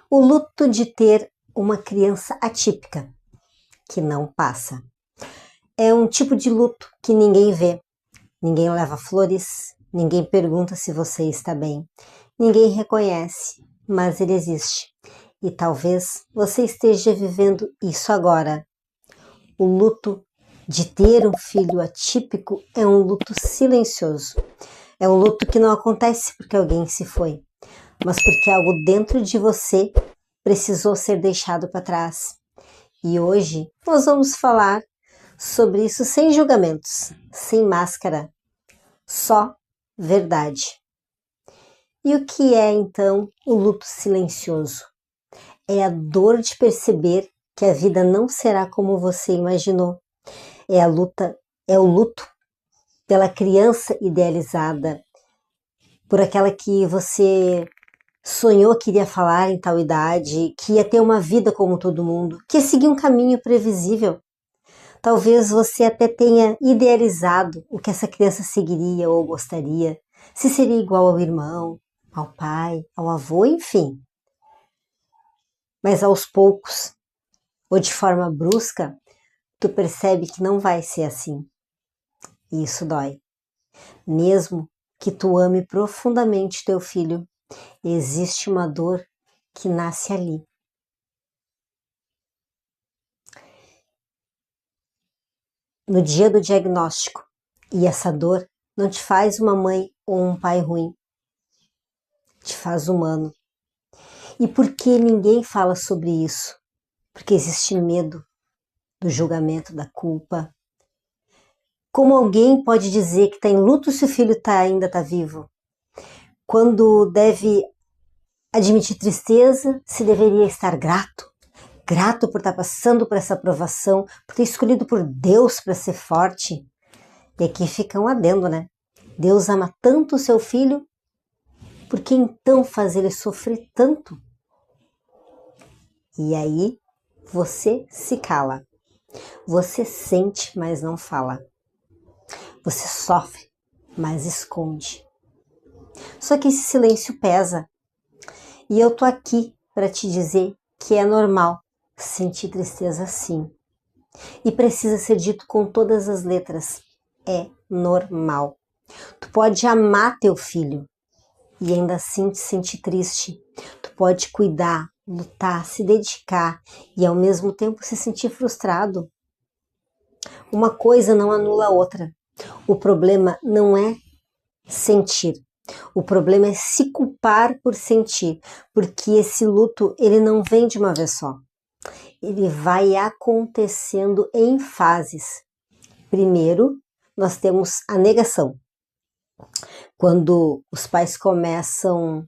O luto de ter uma criança atípica, que não passa. É um tipo de luto que ninguém vê, ninguém leva flores, ninguém pergunta se você está bem, ninguém reconhece, mas ele existe. E talvez você esteja vivendo isso agora. O luto de ter um filho atípico é um luto silencioso. É um luto que não acontece porque alguém se foi, mas porque algo dentro de você precisou ser deixado para trás. E hoje nós vamos falar sobre isso sem julgamentos, sem máscara, só verdade. E o que é então o luto silencioso? É a dor de perceber que a vida não será como você imaginou. É o luto pela criança idealizada, por aquela que você sonhou que iria falar em tal idade, que ia ter uma vida como todo mundo, que ia seguir um caminho previsível. Talvez você até tenha idealizado o que essa criança seguiria ou gostaria, se seria igual ao irmão, ao pai, ao avô, enfim. Mas aos poucos, ou de forma brusca, tu percebe que não vai ser assim. E isso dói. Mesmo que tu ame profundamente teu filho, existe uma dor que nasce ali. No dia do diagnóstico, e essa dor não te faz uma mãe ou um pai ruim, te faz humano. E por que ninguém fala sobre isso? Porque existe medo do julgamento, da culpa. Como alguém pode dizer que está em luto se o filho ainda está vivo? Quando deve admitir tristeza, se deveria estar grato. Grato por estar passando por essa provação, por ter escolhido por Deus para ser forte. E aqui fica um adendo, né? Deus ama tanto o seu filho, por que então fazer ele sofrer tanto? E aí você se cala. Você sente, mas não fala. Você sofre, mas esconde. Só que esse silêncio pesa. E eu tô aqui para te dizer que é normal sentir tristeza sim. E precisa ser dito com todas as letras. É normal. Tu pode amar teu filho e ainda assim te sentir triste. Tu pode cuidar, lutar, se dedicar e ao mesmo tempo se sentir frustrado. Uma coisa não anula a outra. O problema não é sentir. O problema é se culpar por sentir, porque esse luto ele não vem de uma vez só. Ele vai acontecendo em fases. Primeiro, nós temos a negação. Quando os pais começam,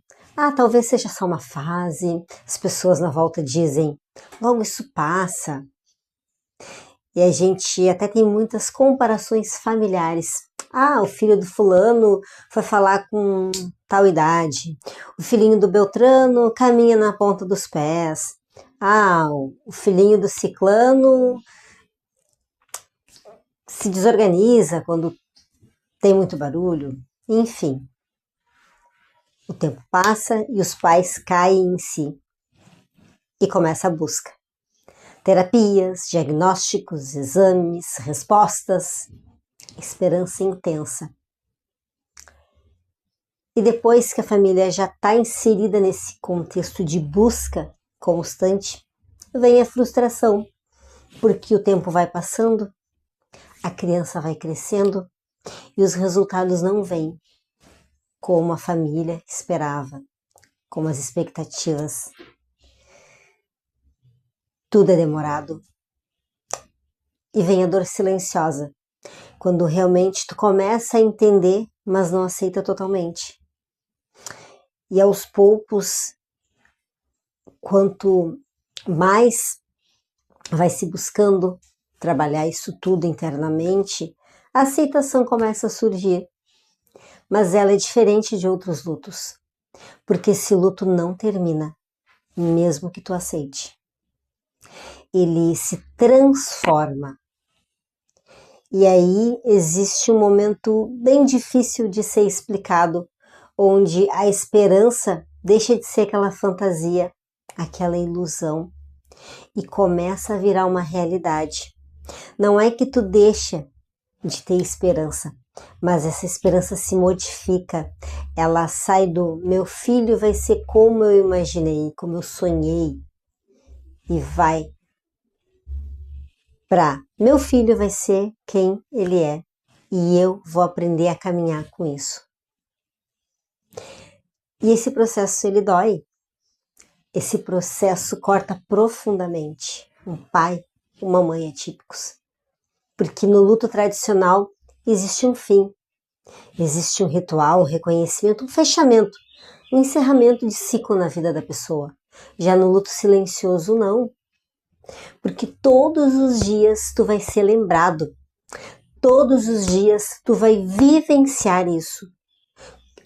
talvez seja só uma fase, as pessoas na volta dizem, logo isso passa. E a gente até tem muitas comparações familiares. O filho do fulano foi falar com tal idade. O filhinho do Beltrano caminha na ponta dos pés. O filhinho do ciclano se desorganiza quando tem muito barulho. Enfim, o tempo passa e os pais caem em si. E começa a busca. Terapias, diagnósticos, exames, respostas, esperança intensa. E depois que a família já está inserida nesse contexto de busca constante, vem a frustração, porque o tempo vai passando, a criança vai crescendo e os resultados não vêm como a família esperava, como as expectativas. Tudo é demorado. E vem a dor silenciosa, quando realmente tu começa a entender, mas não aceita totalmente. E aos poucos, quanto mais vai se buscando trabalhar isso tudo internamente, a aceitação começa a surgir. Mas ela é diferente de outros lutos, porque esse luto não termina, mesmo que tu aceite. Ele se transforma. E aí existe um momento bem difícil de ser explicado, onde a esperança deixa de ser aquela fantasia, aquela ilusão e começa a virar uma realidade. Não é que tu deixa de ter esperança, mas essa esperança se modifica. Ela sai do meu filho vai ser como eu imaginei, como eu sonhei, e vai para meu filho vai ser quem ele é, e eu vou aprender a caminhar com isso. E esse processo ele dói. Esse processo corta profundamente um pai, uma mãe atípicos. Porque no luto tradicional existe um fim, existe um ritual, um reconhecimento, um fechamento, um encerramento de ciclo na vida da pessoa. Já no luto silencioso, não. Porque todos os dias tu vai ser lembrado. Todos os dias tu vai vivenciar isso.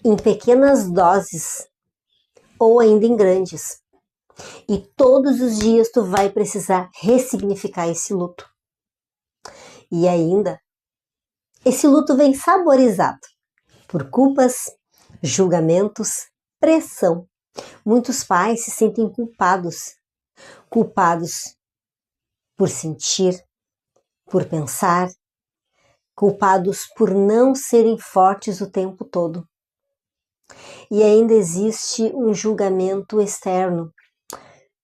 Em pequenas doses ou ainda em grandes. E todos os dias tu vai precisar ressignificar esse luto. E ainda, esse luto vem saborizado por culpas, julgamentos, pressão. Muitos pais se sentem culpados. Culpados por sentir, por pensar, culpados por não serem fortes o tempo todo. E ainda existe um julgamento externo,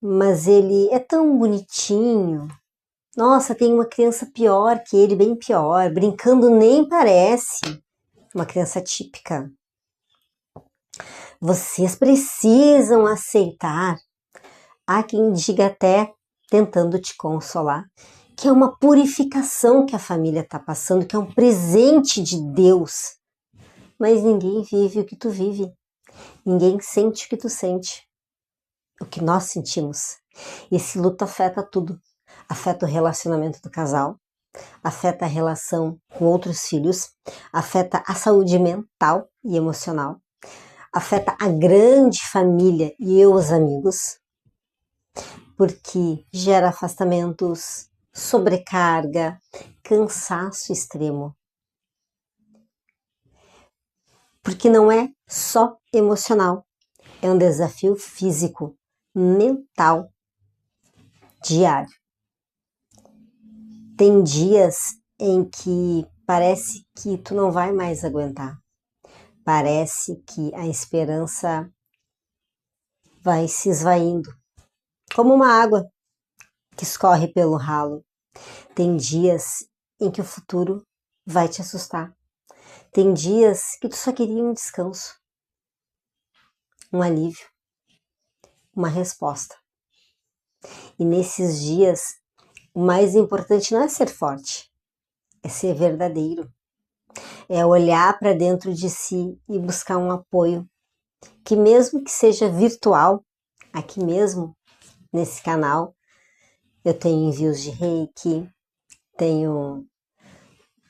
mas ele é tão bonitinho. Nossa, tem uma criança pior que ele, bem pior, brincando nem parece uma criança típica. Vocês precisam aceitar. Há quem diga até, tentando te consolar, que é uma purificação que a família está passando, que é um presente de Deus. Mas ninguém vive o que tu vive. Ninguém sente o que tu sente. O que nós sentimos. Esse luto afeta tudo. Afeta o relacionamento do casal, afeta a relação com outros filhos, afeta a saúde mental e emocional, afeta a grande família e os amigos, porque gera afastamentos, sobrecarga, cansaço extremo. Porque não é só emocional, é um desafio físico, mental, diário. Tem dias em que parece que tu não vai mais aguentar. Parece que a esperança vai se esvaindo, como uma água que escorre pelo ralo. Tem dias em que o futuro vai te assustar. Tem dias que tu só queria um descanso, um alívio, uma resposta. E nesses dias, o mais importante não é ser forte, é ser verdadeiro. É olhar para dentro de si e buscar um apoio, que mesmo que seja virtual, aqui mesmo, nesse canal, eu tenho envios de Reiki, tenho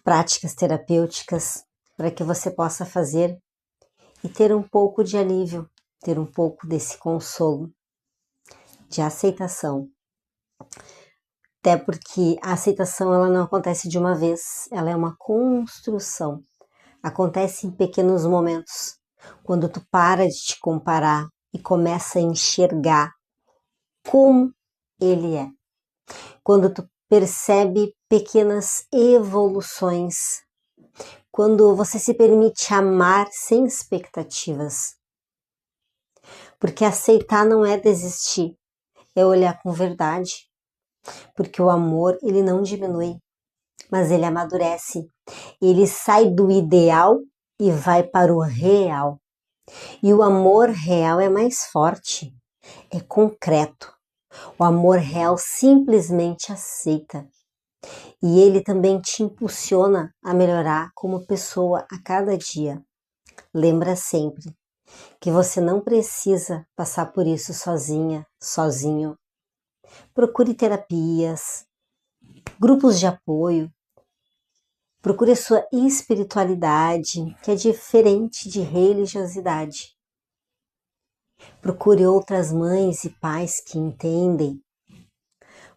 práticas terapêuticas para que você possa fazer e ter um pouco de alívio, ter um pouco desse consolo, de aceitação. Até porque a aceitação ela não acontece de uma vez, ela é uma construção. Acontece em pequenos momentos, quando tu para de te comparar e começa a enxergar como ele é. Quando tu percebe pequenas evoluções, quando você se permite amar sem expectativas. Porque aceitar não é desistir, é olhar com verdade. Porque o amor, ele não diminui, mas ele amadurece. Ele sai do ideal e vai para o real. E o amor real é mais forte, é concreto. O amor real simplesmente aceita. E ele também te impulsiona a melhorar como pessoa a cada dia. Lembra sempre que você não precisa passar por isso sozinha, sozinho. Procure terapias, grupos de apoio. Procure a sua espiritualidade, que é diferente de religiosidade. Procure outras mães e pais que entendem,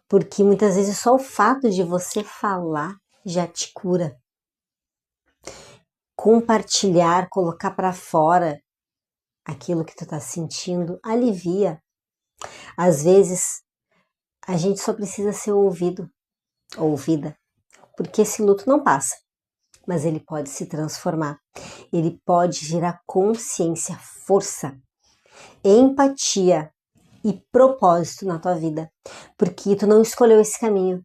porque muitas vezes só o fato de você falar já te cura. Compartilhar, colocar para fora aquilo que tu está sentindo, alivia. Às vezes, a gente só precisa ser ouvido, ouvida, porque esse luto não passa, mas ele pode se transformar. Ele pode gerar consciência, força, empatia e propósito na tua vida, porque tu não escolheu esse caminho,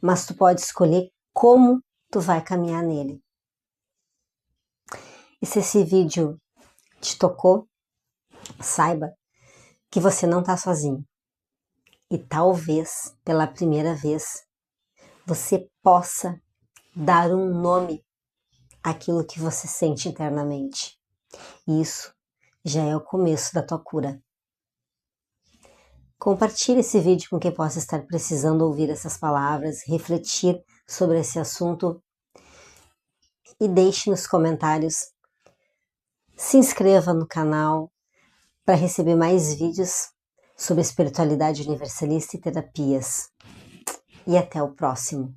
mas tu pode escolher como tu vai caminhar nele. E se esse vídeo te tocou, saiba que você não está sozinho. E talvez, pela primeira vez, você possa dar um nome àquilo que você sente internamente. E isso já é o começo da tua cura. Compartilhe esse vídeo com quem possa estar precisando ouvir essas palavras, refletir sobre esse assunto e deixe nos comentários. Se inscreva no canal para receber mais vídeos sobre espiritualidade universalista e terapias. E até o próximo.